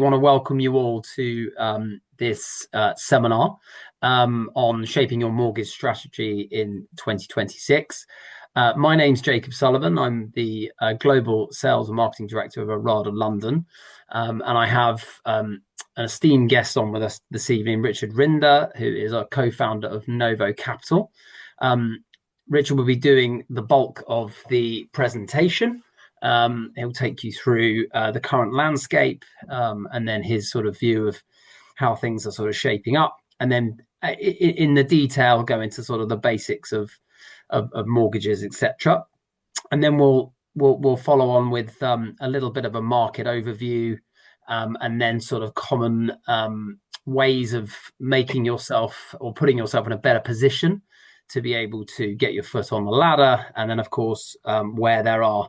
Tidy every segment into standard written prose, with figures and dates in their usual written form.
I want to welcome you all to this seminar on shaping your mortgage strategy in 2026. My name's Jacob Sullivan. I'm the Global Sales and Marketing Director of Arada London. And I have an esteemed guest on with us this evening, Richard Rinder, who is a co-founder of Novo Capital. Richard will be doing the bulk of the presentation. He'll take you through the current landscape and then his sort of view of how things are sort of shaping up, and then in the detail go into sort of the basics of mortgages, etc. And then we'll follow on with a little bit of a market overview, and then sort of common ways of making yourself or putting yourself in a better position to be able to get your foot on the ladder, and then of course where there are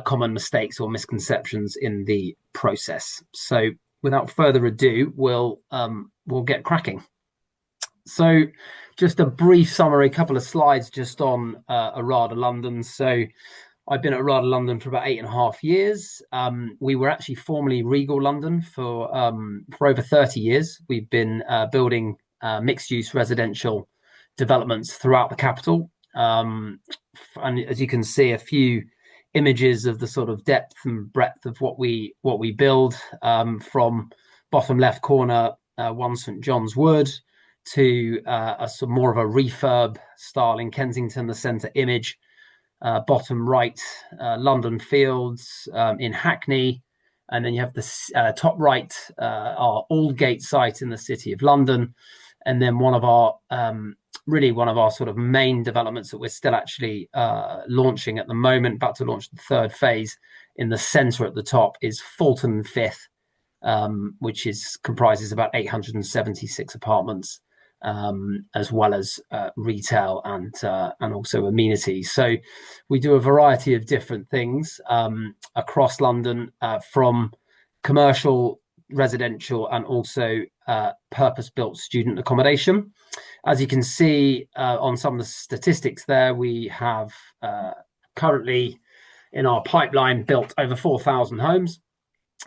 common mistakes or misconceptions in the process. So without further ado, we'll get cracking. So just a brief summary, a couple of slides just on Arada London. So I've been at Arada London for about 8.5 years. We were actually formerly Regal London for over 30 years. We've been building mixed-use residential developments throughout the capital. And as you can see, a few images of the sort of depth and breadth of what we build, from bottom left corner, 1 St John's Wood, to a sort of more of a refurb style in Kensington, the centre image. Bottom right, London Fields in Hackney, and then you have the top right, our Aldgate site in the City of London, and then one of our sort of main developments that we're still actually launching at the moment, about to launch the third phase in the centre at the top, is Fulton Fifth, which comprises about 876 apartments, as well as retail and also amenities. So we do a variety of different things across London, from commercial, residential, and also purpose-built student accommodation. As you can see on some of the statistics there, we have currently in our pipeline built over 4,000 homes,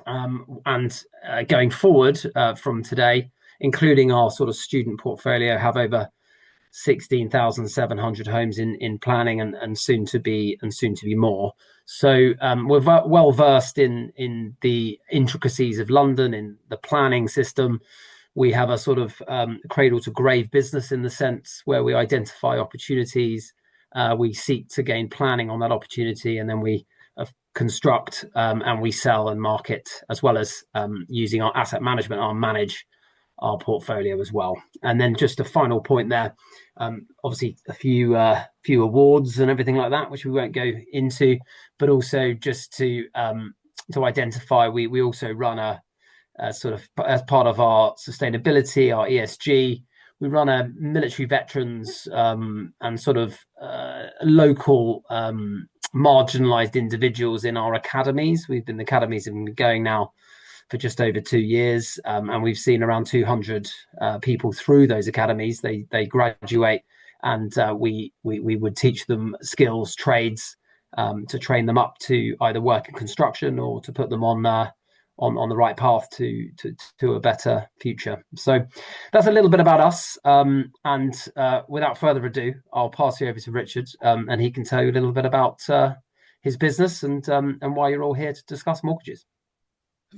and going forward from today, including our sort of student portfolio, have over 16,700 homes in planning and soon to be more. So we're well versed in the intricacies of London, in the planning system. We have a sort of cradle to grave business, in the sense where we identify opportunities, we seek to gain planning on that opportunity, and then we construct and we sell and market, as well as using our asset management, manage our portfolio as well. And then just a final point there, obviously a few awards and everything like that, which we won't go into, but also just to identify, we also run a sort of, as part of our sustainability, our ESG, we run a military veterans and sort of local marginalized individuals in our academies. The academies have been going now for just over 2 years, and we've seen around 200 people through those academies. They graduate, and we would teach them skills, trades, to train them up to either work in construction or to put them on the right path to a better future. So that's a little bit about us, and without further ado, I'll pass you over to Richard, and he can tell you a little bit about his business and why you're all here to discuss mortgages.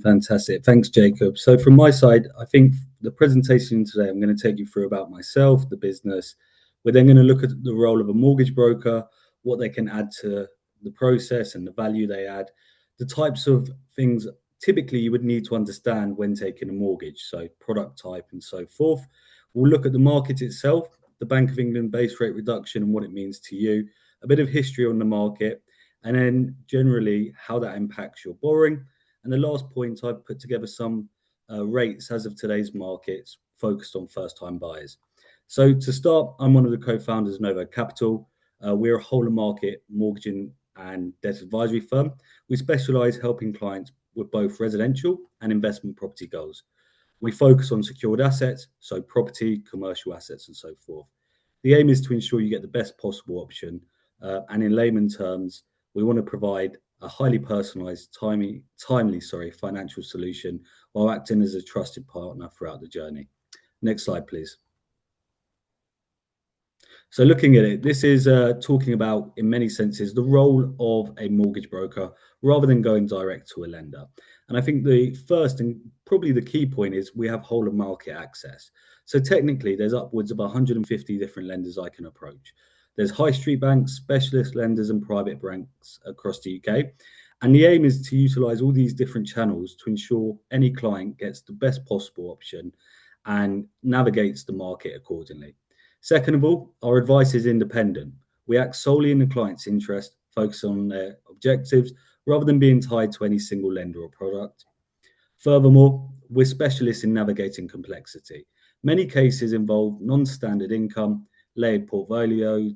Fantastic. Thanks, Jacob. So from my side, I think the presentation today, I'm going to take you through about myself, the business. We're then going to look at the role of a mortgage broker, what they can add to the process and the value they add, the types of things typically you would need to understand when taking a mortgage, so product type and so forth. We'll look at the market itself, the Bank of England base rate reduction and what it means to you, a bit of history on the market, and then generally how that impacts your borrowing. And the last point, I've put together some rates as of today's markets focused on first-time buyers. So to start, I'm one of the co-founders of Novo Capital. We're a whole of market mortgaging and debt advisory firm. We specialize helping clients with both residential and investment property goals. We focus on secured assets, so property, commercial assets, and so forth. The aim is to ensure you get the best possible option. And in layman terms, we want to provide a highly personalized, timely financial solution while acting as a trusted partner throughout the journey. Next slide, please. So looking at it, this is talking about, in many senses, the role of a mortgage broker rather than going direct to a lender. And I think the first and probably the key point is we have whole of market access. So technically, there's upwards of 150 different lenders I can approach. There's high street banks, specialist lenders, and private banks across the UK. And the aim is to utilize all these different channels to ensure any client gets the best possible option and navigates the market accordingly. Second of all, our advice is independent. We act solely in the client's interest, focus on their objectives rather than being tied to any single lender or product. Furthermore, we're specialists in navigating complexity. Many cases involve non-standard income, layered portfolio,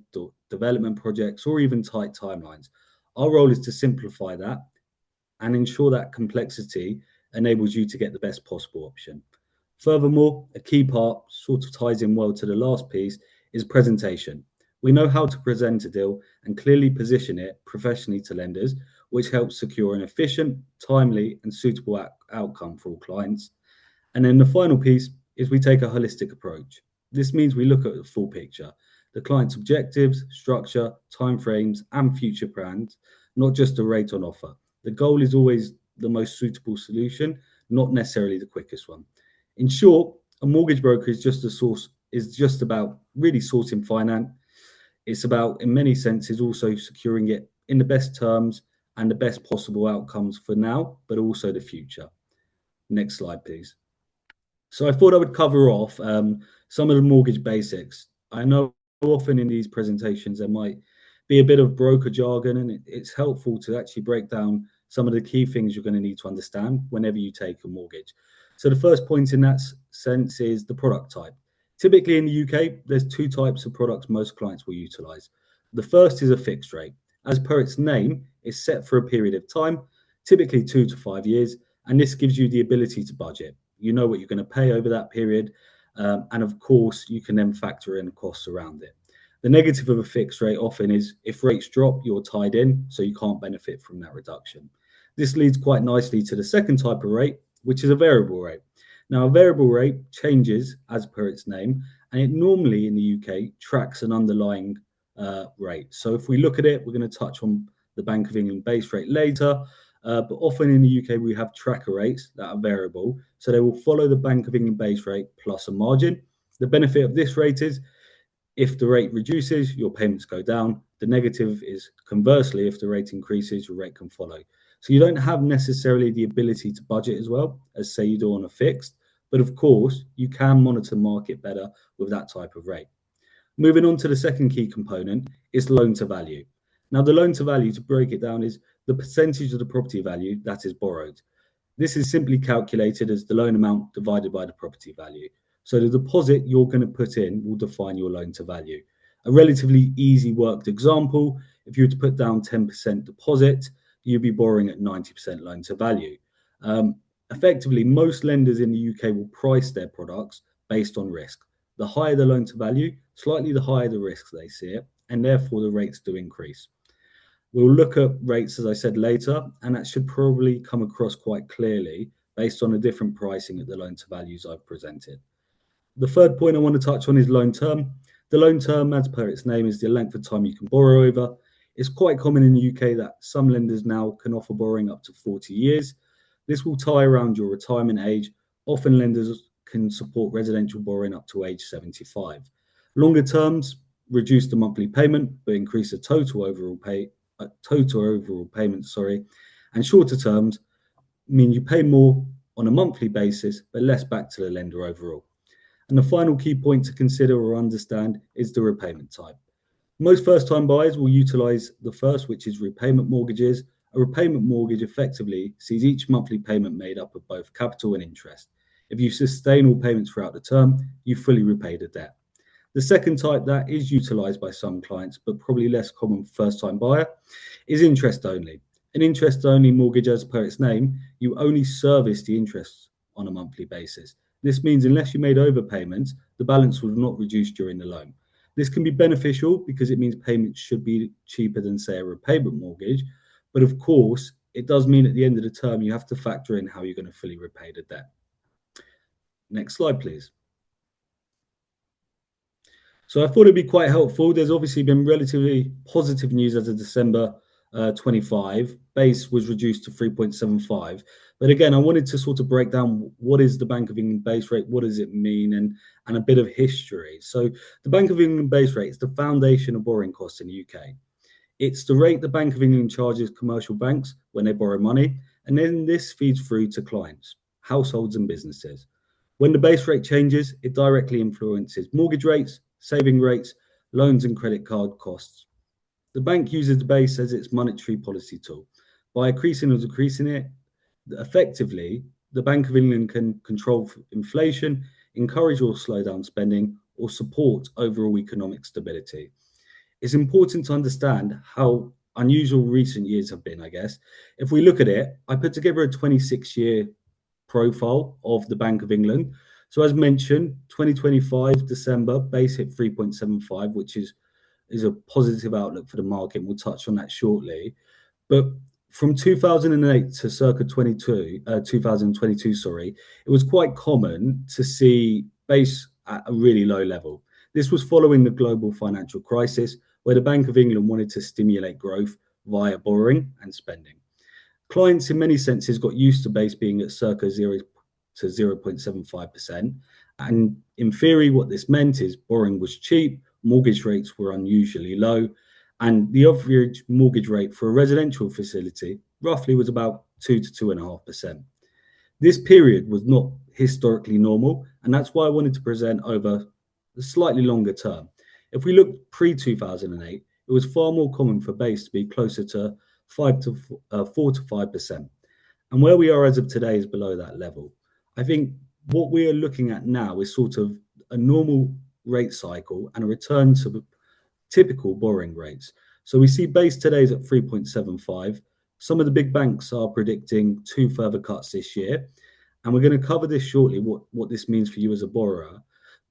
development projects, or even tight timelines. Our role is to simplify that and ensure that complexity enables you to get the best possible option. Furthermore, a key part, sort of ties in well to the last piece, is presentation. We know how to present a deal and clearly position it professionally to lenders, which helps secure an efficient, timely, and suitable outcome for all clients. And then the final piece is we take a holistic approach. This means we look at the full picture, the client's objectives, structure, timeframes, and future plans, not just a rate on offer. The goal is always the most suitable solution, not necessarily the quickest one. In short, a mortgage broker is just about really sourcing finance. It's about, in many senses, also securing it in the best terms and the best possible outcomes for now, but also the future. Next slide, please. So I thought I would cover off some of the mortgage basics. I know often in these presentations there might be a bit of broker jargon, and it's helpful to actually break down some of the key things you're going to need to understand whenever you take a mortgage. So the first point in that sense is the product type. Typically in the UK, there's two types of products most clients will utilize. The first is a fixed rate. As per its name, it's set for a period of time, typically 2 to 5 years, and this gives you the ability to budget. You know what you're going to pay over that period, and of course, you can then factor in costs around it. The negative of a fixed rate often is if rates drop, you're tied in, so you can't benefit from that reduction. This leads quite nicely to the second type of rate, which is a variable rate. Now, a variable rate changes as per its name, and it normally in the UK tracks an underlying rate. So if we look at it, we're going to touch on the Bank of England base rate later, but often in the UK we have tracker rates that are variable, so they will follow the Bank of England base rate plus a margin. The benefit of this rate is if the rate reduces, your payments go down. The negative is conversely, if the rate increases, your rate can follow. So you don't have necessarily the ability to budget as well as say you do on a fixed, but of course you can monitor market better with that type of rate. Moving on to the second key component is loan to value. Now the loan to value, to break it down, is the percentage of the property value that is borrowed. This is simply calculated as the loan amount divided by the property value. So the deposit you're going to put in will define your loan to value. A relatively easy worked example, if you were to put down 10% deposit, you'd be borrowing at 90% loan to value. Effectively, most lenders in the UK will price their products based on risk. The higher the loan to value, slightly the higher the risks they see it, and therefore the rates do increase. We'll look at rates, as I said, later, and that should probably come across quite clearly based on the different pricing at the loan to values I've presented. The third point I want to touch on is loan term. The loan term, as per its name, is the length of time you can borrow over. It's quite common in the UK that some lenders now can offer borrowing up to 40 years. This will tie around your retirement age. Often lenders can support residential borrowing up to age 75. Longer terms reduce the monthly payment, but increase the total overall payment, and shorter terms mean you pay more on a monthly basis, but less back to the lender overall. And the final key point to consider or understand is the repayment type. Most first-time buyers will utilize the first, which is repayment mortgages. A repayment mortgage effectively sees each monthly payment made up of both capital and interest. If you sustain all payments throughout the term, you fully repay the debt. The second type that is utilized by some clients, but probably less common for first-time buyer, is interest only. An interest only mortgage, as per its name, you only service the interest on a monthly basis. This means unless you made overpayments, the balance will not reduce during the loan. This can be beneficial because it means payments should be cheaper than, say, a repayment mortgage, But of course, it does mean at the end of the term, you have to factor in how you're going to fully repay the debt. Next slide, please. So I thought it'd be quite helpful. There's obviously been relatively positive news as of December 25. Base was reduced to 3.75. But again, I wanted to sort of break down what is the Bank of England base rate, what does it mean, and a bit of history. So the Bank of England base rate is the foundation of borrowing costs in the UK. It's the rate the Bank of England charges commercial banks when they borrow money, and then this feeds through to clients, households and businesses. When the base rate changes, it directly influences mortgage rates, saving rates, loans and credit card costs. The bank uses the base as its monetary policy tool. By increasing or decreasing it, effectively, the Bank of England can control inflation, encourage or slow down spending, or support overall economic stability. It's important to understand how unusual recent years have been, I guess. If we look at it, I put together a 26-year profile of the Bank of England. So as mentioned, 2025 December, base hit 3.75, which is a positive outlook for the market. We'll touch on that shortly. But from 2008 to circa 2022, it was quite common to see base at a really low level. This was following the global financial crisis, where the Bank of England wanted to stimulate growth via borrowing and spending. Clients, in many senses, got used to base being at circa 0 to 0.75%. And in theory, what this meant is borrowing was cheap, mortgage rates were unusually low, and the average mortgage rate for a residential facility roughly was about 2 to 2.5%. This period was not historically normal, and that's why I wanted to present over a slightly longer term. If we look pre-2008, it was far more common for base to be closer to 4 to 5%. And where we are as of today is below that level. I think what we are looking at now is sort of a normal rate cycle and a return to typical borrowing rates. So we see base today is at 3.75. Some of the big banks are predicting 2 further cuts this year. And we're going to cover this shortly, what this means for you as a borrower.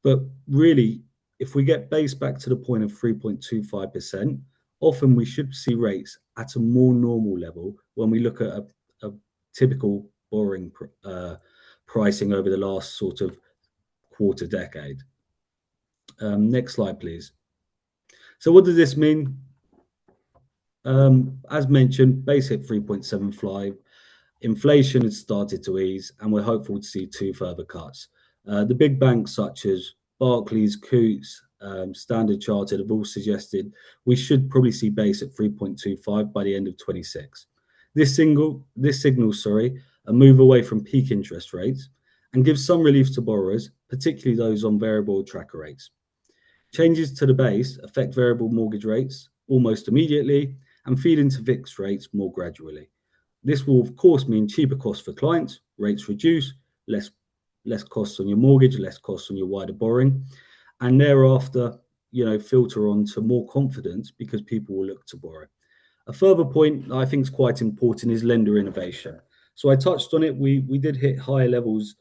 But really, if we get base back to the point of 3.25%, often we should see rates at a more normal level when we look at a typical borrowing pricing over the last sort of quarter decade. Next slide, please. So what does this mean? As mentioned, base hit 3.75. Inflation has started to ease, and we're hopeful to see 2 further cuts. The big banks such as Barclays, Coutts, Standard Chartered have all suggested we should probably see base at 3.25 by the end of 26. This signals a move away from peak interest rates and gives some relief to borrowers, particularly those on variable tracker rates. Changes to the base affect variable mortgage rates almost immediately and feed into fixed rates more gradually. This will, of course, mean cheaper costs for clients, rates reduce, less costs on your mortgage, less costs on your wider borrowing, and thereafter, filter on to more confidence because people will look to borrow. A further point I think is quite important is lender innovation. So I touched on it. We did hit higher levels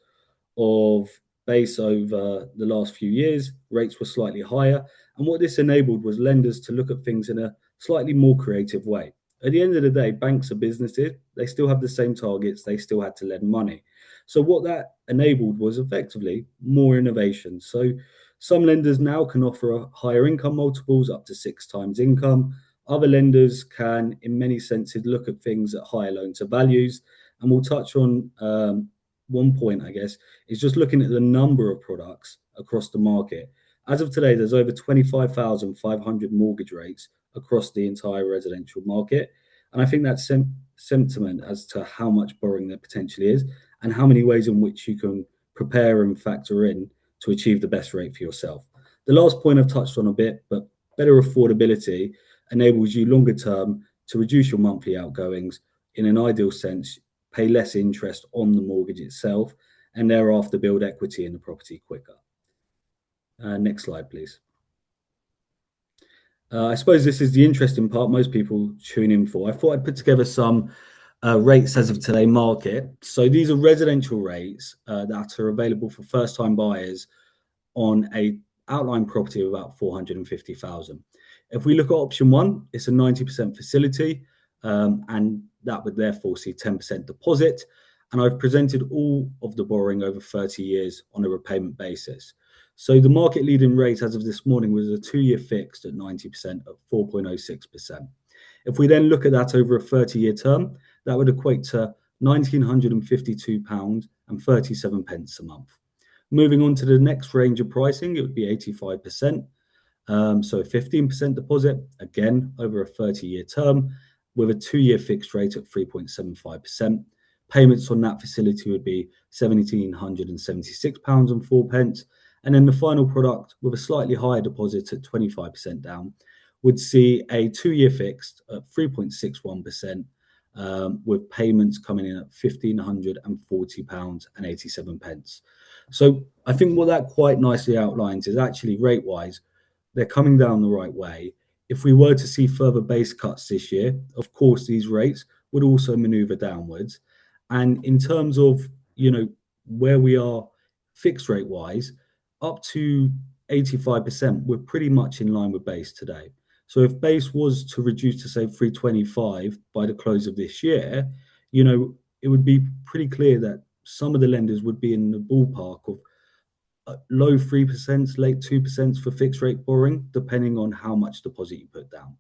of base over the last few years. Rates were slightly higher, and what this enabled was lenders to look at things in a slightly more creative way. At the end of the day, banks are businesses. They still have the same targets. They still had to lend money. So what that enabled was effectively more innovation. So some lenders now can offer higher income multiples up to 6 times income. Other lenders can, in many senses, look at things at higher loan to values. And we'll touch on one point, I guess, is just looking at the number of products across the market. As of today, there's over 25,500 mortgage rates across the entire residential market. And I think that's sentiment as to how much borrowing there potentially is and how many ways in which you can prepare and factor in to achieve the best rate for yourself. The last point I've touched on a bit, but better affordability enables you longer term to reduce your monthly outgoings. In an ideal sense, pay less interest on the mortgage itself, and thereafter build equity in the property quicker. Next slide, please. I suppose this is the interesting part most people tune in for. I thought I'd put together some rates as of today market. So these are residential rates that are available for first-time buyers on a outline property of about 450,000. If we look at option 1, it's a 90% facility. and that would therefore see 10% deposit. And I've presented all of the borrowing over 30 years on a repayment basis. So the market leading rate as of this morning was a 2-year fixed at 90% at 4.06%. If we then look at that over a 30-year term, that would equate to £1,952.37 a month. Moving on to the next range of pricing, it would be 85%. So 15% deposit, again, over a 30-year term, with a 2-year fixed rate at 3.75%. Payments on that facility would be £1,776.04. And then the final product, with a slightly higher deposit at 25% down, would see a 2-year fixed at 3.61%, with payments coming in at £1,540.87. So I think what that quite nicely outlines is actually rate-wise, they're coming down the right way. If we were to see further base cuts this year, of course, these rates would also maneuver downwards. And in terms of, where we are fixed rate wise, up to 85%, we're pretty much in line with base today. So if base was to reduce to say 325 by the close of this year, it would be pretty clear that some of the lenders would be in the ballpark of low 3%, late 2% for fixed rate borrowing, depending on how much deposit you put down.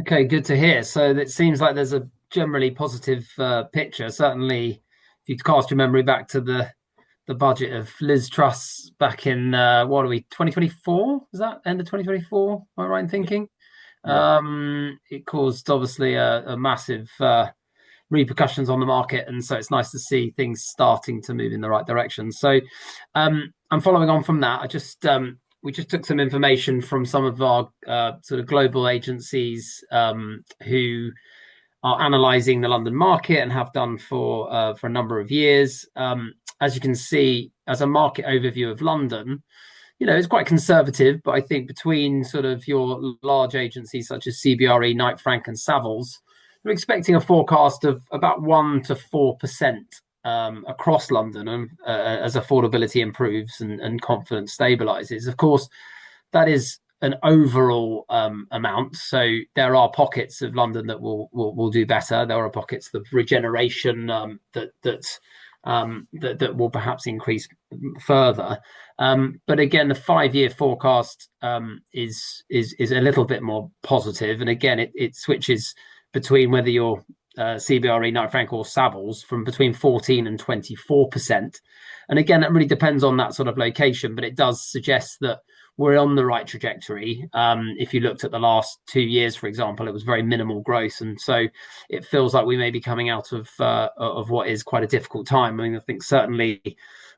Okay, good to hear. So it seems like there's a generally positive picture. Certainly, if you cast your memory back to the budget of Liz Truss back in 2024? Is that end of 2024? Am I right in thinking? Yeah. It caused obviously a massive repercussions on the market, and so it's nice to see things starting to move in the right direction. So I'm following on from that. We just took some information from some of our sort of global agencies who are analysing the London market and have done for a number of years. As you can see, as a market overview of London, it's quite conservative, but I think between sort of your large agencies such as CBRE, Knight Frank and Savills, we're expecting a forecast of about 1 to 4% across London as affordability improves and confidence stabilises. Of course, that is an overall amount. So there are pockets of London that will do better. There are pockets of regeneration that will perhaps increase further. But again, the 5-year forecast is a little bit more positive. And again, it switches between whether you're CBRE, Knight Frank or Savills from between 14 and 24%. And again, that really depends on that sort of location, but it does suggest that we're on the right trajectory. If you looked at the last 2 years, for example, it was very minimal growth. And so it feels like we may be coming out of what is quite a difficult time. I mean, I think certainly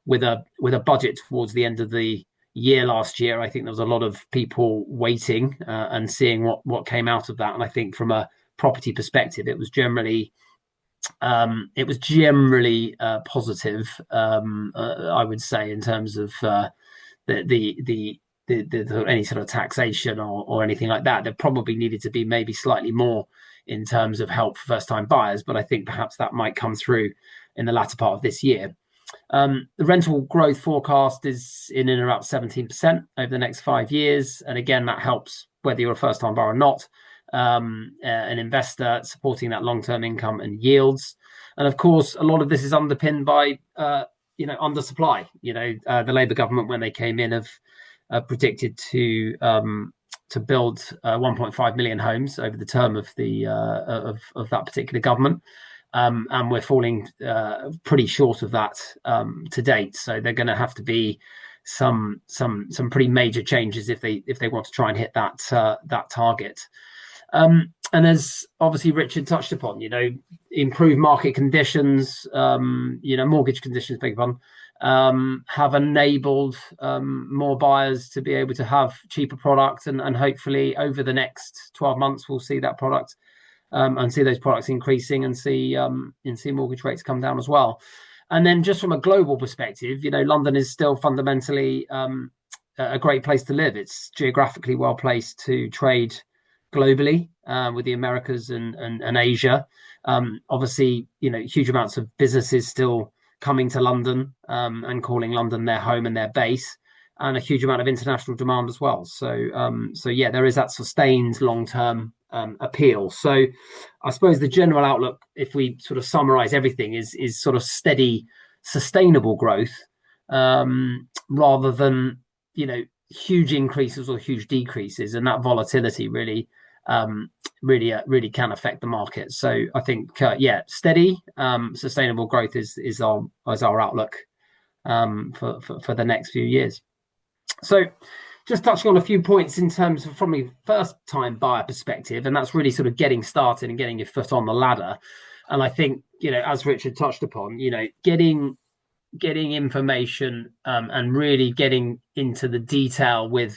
with a budget towards the end of the year last year, I think there was a lot of people waiting and seeing what came out of that. And I think from a property perspective, it was generally positive, I would say, in terms of the any sort of taxation or anything like that. There probably needed to be maybe slightly more in terms of help for first-time buyers, but I think perhaps that might come through in the latter part of this year. The rental growth forecast is in and around 17% over the next 5 years, and again, that helps whether you're a first-time buyer or not. An investor supporting that long-term income and yields, and of course, a lot of this is underpinned by undersupply. The Labour government, when they came in, have predicted to build 1.5 million homes over the term of the of that particular government, and we're falling pretty short of that to date. So they're going to have to be some pretty major changes if they want to try and hit that target. And as obviously Richard touched upon, improved market conditions, mortgage conditions, beg your pardon, have enabled more buyers to be able to have cheaper products, and hopefully over the next 12 months we'll see that product and see those products increasing and see mortgage rates come down as well. And then just from a global perspective, London is still fundamentally a great place to live. It's geographically well placed to trade globally with the Americas and Asia. Obviously, huge amounts of businesses still coming to London and calling London their home and their base, and a huge amount of international demand as well. So yeah, there is that sustained long-term appeal. So I suppose the general outlook, if we sort of summarize everything, is sort of steady, sustainable growth, rather than, huge increases or huge decreases, and that volatility really can affect the market. So I think steady, sustainable growth is our outlook for the next few years. So just touching on a few points in terms of from a first time buyer perspective, and that's really sort of getting started and getting your foot on the ladder. And I think, as Richard touched upon, getting information, and really getting into the detail with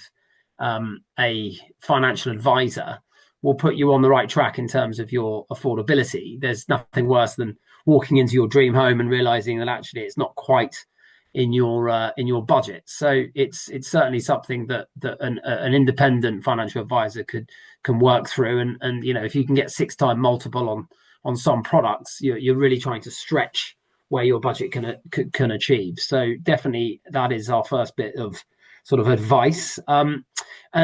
a financial advisor will put you on the right track in terms of your affordability. There's nothing worse than walking into your dream home and realizing that actually it's not quite in your budget. So it's certainly something that an independent financial advisor can work through. And if you can get 6-time multiple on some products, you're really trying to stretch where your budget can achieve. So definitely that is our first bit of sort of advice.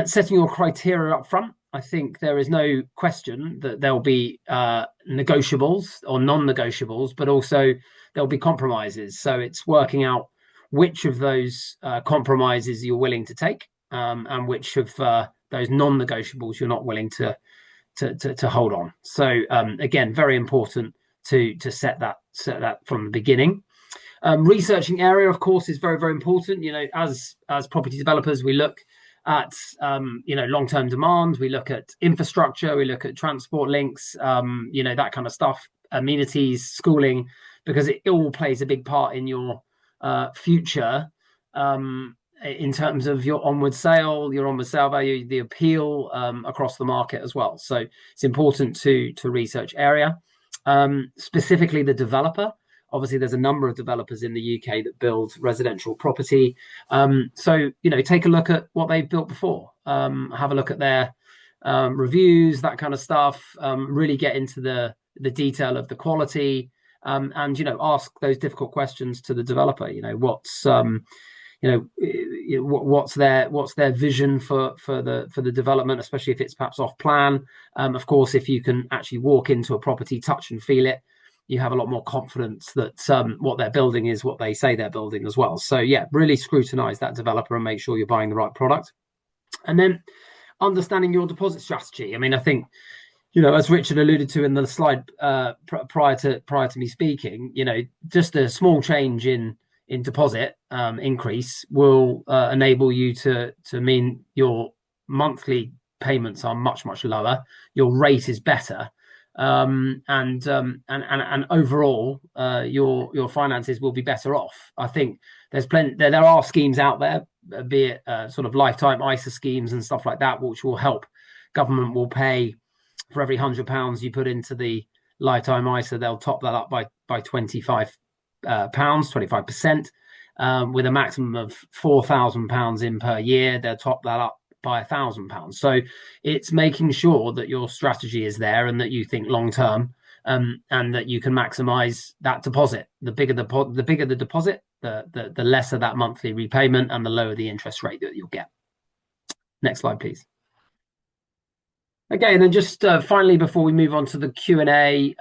Setting your criteria up front. I think there is no question that there'll be negotiables or non-negotiables, but also there'll be compromises. So it's working out which of those compromises you're willing to take, and which of those non-negotiables you're not willing to hold on. So again, very important to set that from the beginning. Researching area, of course, is very, very important. As property developers, we look at long-term demand, we look at infrastructure, we look at transport links, that kind of stuff, amenities, schooling, because it all plays a big part in your future, in terms of your onward sale value, the appeal across the market as well. So it's important to research area, specifically the developer. Obviously, there's a number of developers in the UK that build residential property. So take a look at what they've built before. Have a look at their reviews, that kind of stuff. Really get into the detail of the quality, and ask those difficult questions to the developer. What's their vision for the development, especially if it's perhaps off plan. Of course, if you can actually walk into a property, touch and feel it, you have a lot more confidence that what they're building is what they say they're building as well. So really scrutinize that developer and make sure you're buying the right product. And then understanding your deposit strategy. I mean, I think, as Richard alluded to in the slide prior to me speaking, just a small change in deposit increase will enable you to mean your monthly payments are much, much lower. Your rate is better. And overall, your finances will be better off. I think there are schemes out there, be it sort of lifetime ISA schemes and stuff like that, which will help. Government will pay for every £100 you put into the lifetime ISA, they'll top that up by £25, 25%, with a maximum of £4,000 in per year. They'll top that up by £1,000. So it's making sure that your strategy is there and that you think long term, and that you can maximize that deposit. The bigger the deposit, the lesser that monthly repayment, and the lower the interest rate that you'll get. Next slide, please. Okay, and then just finally, before we move on to the Q&A,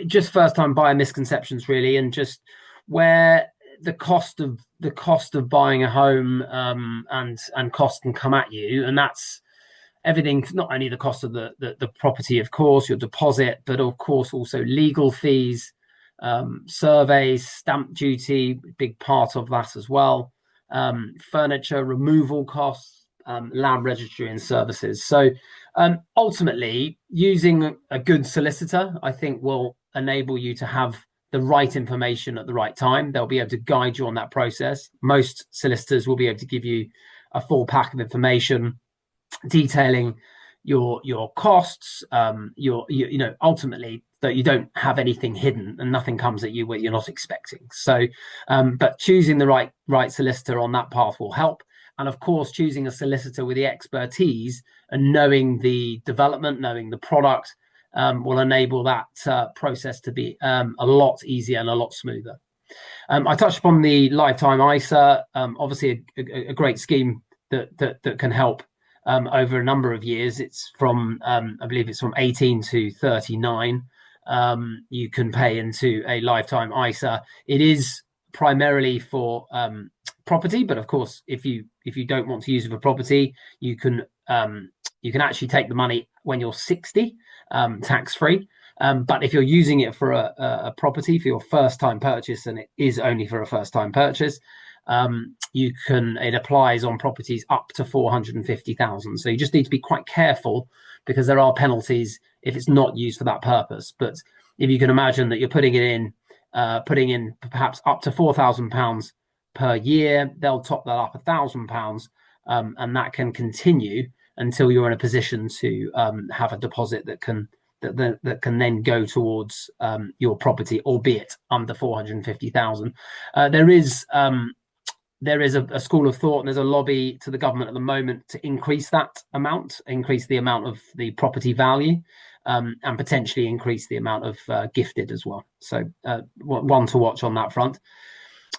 just first time buyer misconceptions really, and just where the cost of buying a home and cost can come at you. And that's everything, not only the cost of the property, of course, your deposit, but of course also legal fees, surveys, stamp duty, big part of that as well, furniture removal costs, land registry and services. So ultimately, using a good solicitor, I think, will enable you to have the right information at the right time. They'll be able to guide you on that process. Most solicitors will be able to give you a full pack of information detailing your costs, ultimately, that you don't have anything hidden and nothing comes at you where you're not expecting. So, but choosing the right solicitor on that path will help. And of course, choosing a solicitor with the expertise and knowing the development, knowing the product, will enable that process to be a lot easier and a lot smoother. I touched upon the lifetime ISA, obviously a great scheme that can help over a number of years. It's from, I believe it's from 18 to 39. You can pay into a lifetime ISA. It is primarily for property, but of course, if you don't want to use it for property, you can actually take the money when you're 60, tax free. But if you're using it for a property for your first time purchase, and it is only for a first time purchase, it applies on properties up to 450,000. So you just need to be quite careful because there are penalties if it's not used for that purpose. But if you can imagine that you're putting in perhaps up to £4,000 per year, they'll top that up £1,000, and that can continue until you're in a position to have a deposit that can then go towards your property, albeit under 450,000. There is a school of thought, and there's a lobby to the government at the moment to increase that amount, increase the amount of the property value, and potentially increase the amount of gifted as well. So one to watch on that front.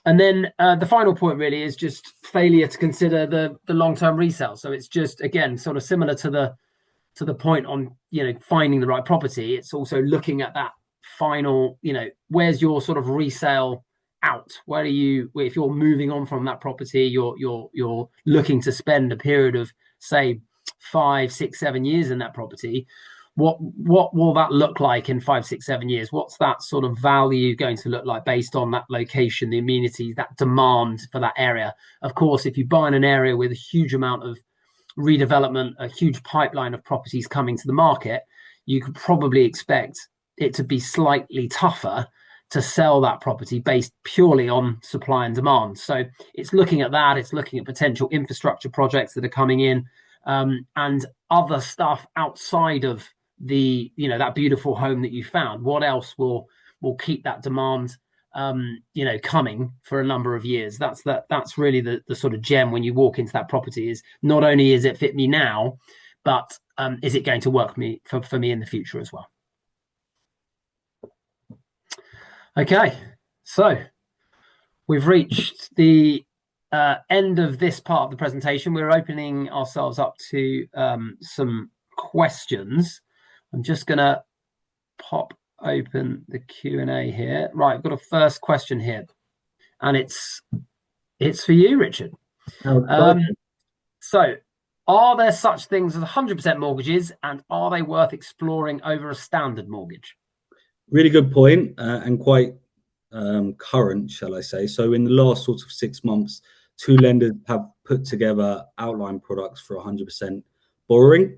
And then the final point really is just failure to consider the long-term resale. So it's just, again, sort of similar to the point on, finding the right property. It's also looking at that final, where's your sort of resale out? If you're moving on from that property, you're looking to spend a period of, say, 5, 6, 7 years in that property. What will that look like in 5, 6, 7 years? What's that sort of value going to look like based on that location, the amenities, that demand for that area? Of course, if you buy in an area with a huge amount of redevelopment, a huge pipeline of properties coming to the market, you could probably expect it to be slightly tougher to sell that property based purely on supply and demand. So it's looking at that. It's looking at potential infrastructure projects that are coming in, and other stuff outside of that beautiful home that you found. What else will keep that demand coming for a number of years? That's really the sort of gem when you walk into that property, is not only is it fit me now, but is it going to work for me in the future as well? Okay, so we've reached the end of this part of the presentation. We're opening ourselves up to some questions. I'm just going to pop open the Q&A here. Right, I've got a first question here, and it's for you, Richard. So, are there such things as 100% mortgages, and are they worth exploring over a standard mortgage? Really good point, and quite current, shall I say. So in the last sort of 6 months, 2 lenders have put together outline products for 100% borrowing.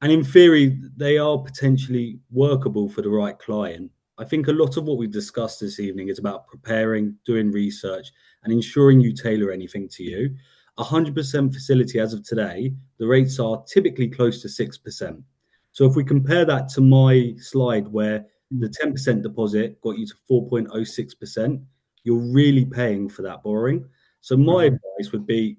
And in theory, they are potentially workable for the right client. I think a lot of what we've discussed this evening is about preparing, doing research, and ensuring you tailor anything to you. 100% facility as of today, the rates are typically close to 6%. So if we compare that to my slide where the 10% deposit got you to 4.06%, you're really paying for that borrowing. So my advice would be,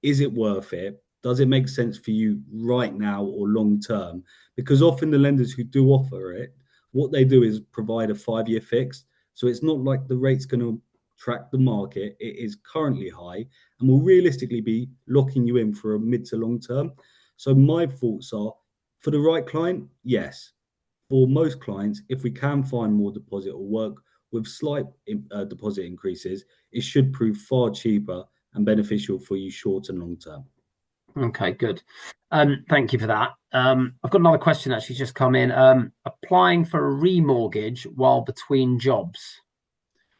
is it worth it? Does it make sense for you right now or long term? Because often the lenders who do offer it, what they do is provide a 5-year fix. So it's not like the rate's going to track the market. It is currently high and will realistically be locking you in for a mid to long term. So my thoughts are, for the right client, yes. For most clients, if we can find more deposit or work with slight deposit increases, it should prove far cheaper and beneficial for you short and long term. Okay, good. Thank you for that. I've got another question actually just come in. Applying for a remortgage while between jobs.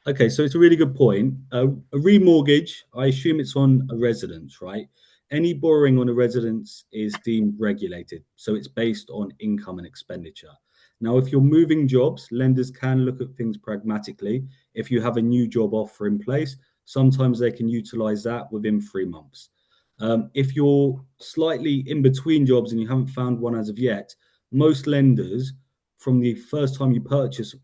Okay, so it's a really good point. A remortgage, I assume it's on a residence, right? Any borrowing on a residence is deemed regulated, so it's based on income and expenditure. Now, if you're moving jobs, lenders can look at things pragmatically. If you have a new job offer in place, sometimes they can utilize that within 3 months. If you're slightly in between jobs and you haven't found one as of yet, most lenders, from the first time you purchase a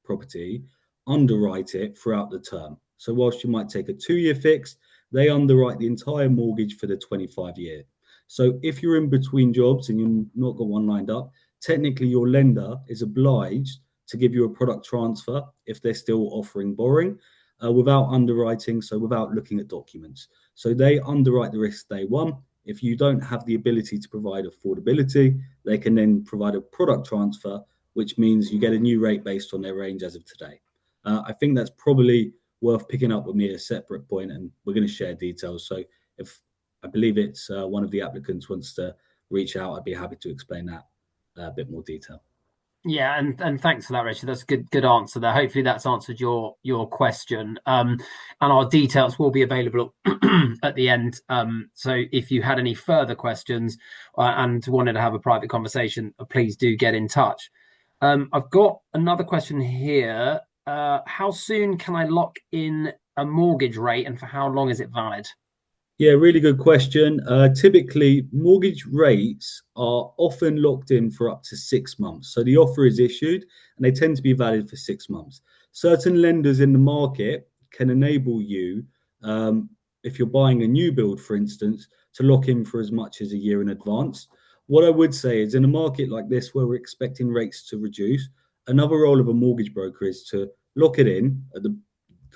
property, underwrite it throughout the term. So whilst you might take a 2-year fix, they underwrite the entire mortgage for the 25-year. So if you're in between jobs and you've not got one lined up, technically your lender is obliged to give you a product transfer if they're still offering borrowing without underwriting, so without looking at documents. So they underwrite the risk day one, If you don't have the ability to provide affordability, they can then provide a product transfer, which means you get a new rate based on their range as of today. I think that's probably worth picking up with me at a separate point, and we're going to share details. So if I believe it's one of the applicants wants to reach out, I'd be happy to explain that a bit more detail. Yeah, and thanks for that, Richard. That's a good answer there. Hopefully that's answered your question. And our details will be available at the end. So if you had any further questions and wanted to have a private conversation, please do get in touch. I've got another question here. How soon can I lock in a mortgage rate, and for how long is it valid? Yeah, really good question. Typically, mortgage rates are often locked in for up to 6 months. So the offer is issued and they tend to be valid for 6 months. Certain lenders in the market can enable you, if you're buying a new build, for instance, to lock in for as much as a year in advance. What I would say is in a market like this where we're expecting rates to reduce, another role of a mortgage broker is to lock it in at the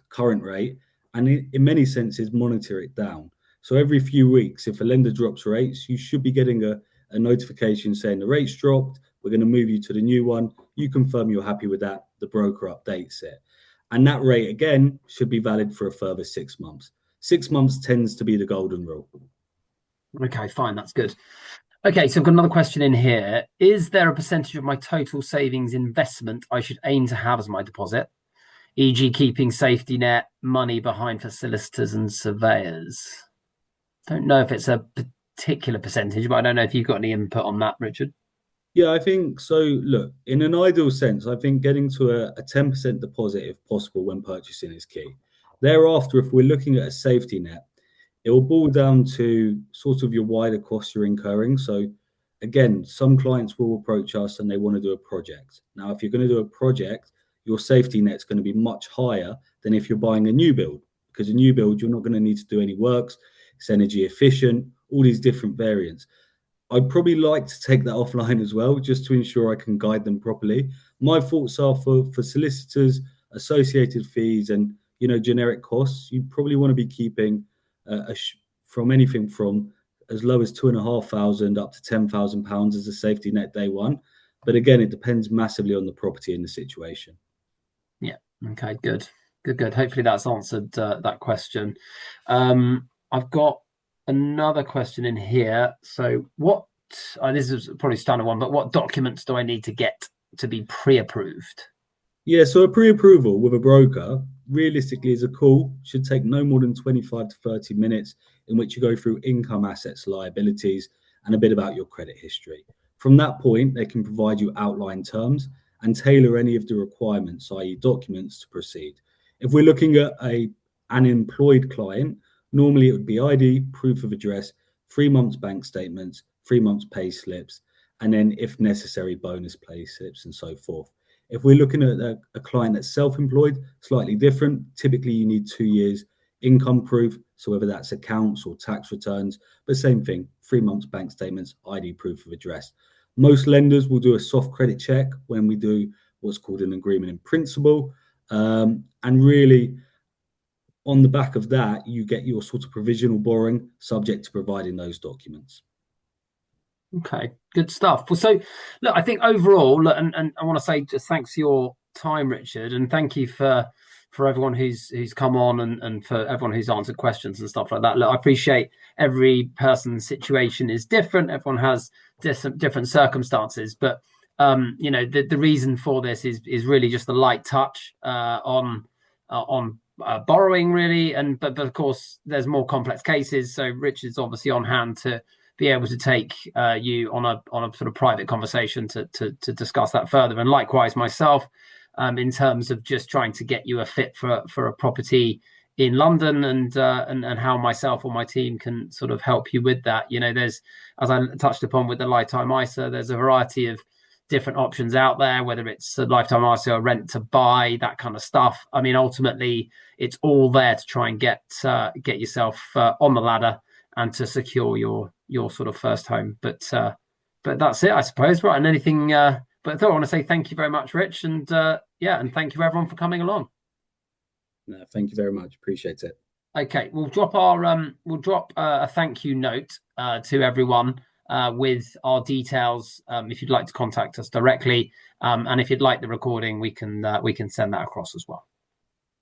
current rate and in many senses monitor it down. So every few weeks, if a lender drops rates, you should be getting a notification saying the rates dropped. We're going to move you to the new one. You confirm you're happy with that. The broker updates it. And that rate, again, should be valid for a further 6 months. 6 months tends to be the golden rule. Okay, fine. That's good. Okay, so I've got another question in here. Is there a percentage of my total savings investment I should aim to have as my deposit, e.g., keeping safety net money behind for solicitors and surveyors? Don't know if it's a particular percentage, but I don't know if you've got any input on that, Richard. Yeah, I think so. Look, in an ideal sense, I think getting to a 10% deposit, if possible, when purchasing is key. Thereafter, if we're looking at a safety net, it will boil down to sort of your wider costs you're incurring. So, again, some clients will approach us and they want to do a project. Now, if you're going to do a project, your safety net's going to be much higher than if you're buying a new build, because a new build, you're not going to need to do any works. It's energy efficient, all these different variants. I'd probably like to take that offline as well, just to ensure I can guide them properly. My thoughts are for solicitors, associated fees, and generic costs. You probably want to be keeping from anything from as low as 2,500 up to £10,000 as a safety net day one. But again, it depends massively on the property and the situation. Yeah. Okay. Good. Hopefully that's answered that question. I've got another question in here. So this is probably a standard one, but what documents do I need to get to be pre-approved? Yeah, so a pre-approval with a broker realistically is a call, should take no more than 25 to 30 minutes, in which you go through income, assets, liabilities, and a bit about your credit history. From that point, they can provide you outline terms and tailor any of the requirements, i.e. documents, to proceed. If we're looking at an employed client, normally it would be ID, proof of address, 3 months bank statements, 3 months pay slips, and then if necessary, bonus pay slips and so forth. If we're looking at a client that's self-employed, slightly different. Typically, you need 2 years income proof, so whether that's accounts or tax returns, but same thing, 3 months bank statements, ID, proof of address. Most lenders will do a soft credit check when we do what's called an agreement in principle, and really on the back of that, you get your sort of provisional borrowing subject to providing those documents. Okay, good stuff. Well, so look, I think overall, look, and I want to say just thanks for your time, Richard, and thank you for everyone who's come on and for everyone who's answered questions and stuff like that. Look, I appreciate every person's situation is different. Everyone has different circumstances, but the reason for this is really just the light touch on borrowing, really, but of course there's more complex cases. So Richard's obviously on hand to be able to take you on a sort of private conversation to discuss that further, and likewise myself, in terms of just trying to get you a fit for a property in London, and how myself or my team can sort of help you with that. There's, as I touched upon with the lifetime ISA, there's a variety of different options out there, whether it's a lifetime ISA or rent to buy, that kind of stuff. I mean, ultimately, it's all there to try and get yourself on the ladder and to secure your sort of first home. But that's it, I suppose. Right. And anything, but I thought I want to say thank you very much, Rich. And and thank you everyone for coming along. No, thank you very much. Appreciate it. Okay, we'll drop a thank you note to everyone with our details if you'd like to contact us directly, and if you'd like the recording, we can send that across as well.